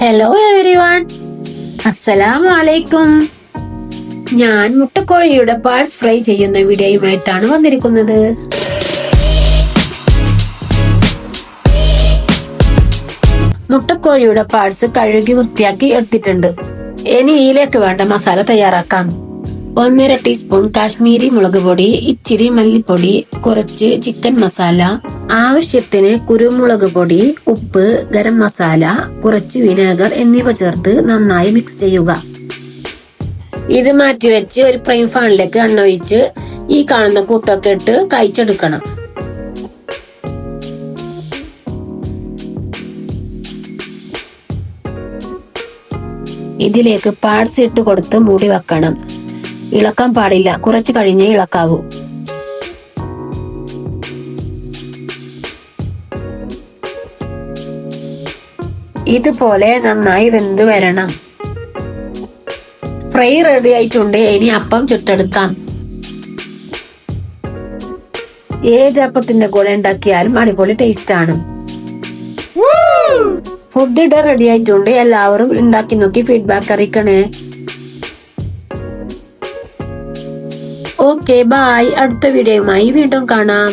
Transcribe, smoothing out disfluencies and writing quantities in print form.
Hello everyone, അസ്സലാമു അലൈക്കും. ഞാൻ മുട്ടക്കോഴിയുടെ പാർട്സ് ഫ്രൈ ചെയ്യുന്ന വീഡിയോയുമായിട്ടാണ് വന്നിരിക്കുന്നത്. മുട്ടക്കോഴിയുടെ പാർട്സ് കഴുകി വൃത്തിയാക്കി എടുത്തിട്ടുണ്ട്. ഇനി ഇതിലേക്ക് വേണ്ട മസാല തയ്യാറാക്കാം. 1.5 ടീസ്പൂൺ കാശ്മീരി മുളക് പൊടി, ഇച്ചിരി മല്ലിപ്പൊടി, കുറച്ച് ചിക്കൻ മസാല, ആവശ്യത്തിന് കുരുമുളക് പൊടി, ഉപ്പ്, ഗരം മസാല, കുറച്ച് വിനെഗർ എന്നിവ ചേർത്ത് നന്നായി മിക്സ് ചെയ്യുക. ഇത് മാറ്റിവെച്ച് ഒരു ഫ്രൈ പാനിലേക്ക് എണ്ണ ഒഴിച്ച് ഈ കാണുന്ന കൂട്ടൊക്കെ ഇട്ട് കഴിച്ചെടുക്കണം. ഇതിലേക്ക് പാർട്സ് ഇട്ട് കൊടുത്ത് മൂടി വെക്കണം. ഇളക്കാൻ പാടില്ല, കുറച്ച് കഴിഞ്ഞേ ഇളക്കാവൂ. ഇതുപോലെ നന്നായി വെന്ത് വരണം. ഫ്രൈ റെഡി ആയിട്ടുണ്ട്. ഇനി അപ്പം ചുട്ടെടുക്കാം. ഏത് അപ്പത്തിന്റെ കൂടെ ഉണ്ടാക്കിയാലും അടിപൊളി ടേസ്റ്റ് ആണ്. ഫുഡ് ഇട റെഡി ആയിട്ടുണ്ട്. എല്ലാവരും ഉണ്ടാക്കി നോക്കി ഫീഡ്ബാക്ക് അറിയിക്കണേ. Okay, by. അടുത്ത വീഡിയോയുമായി വീണ്ടും കാണാം.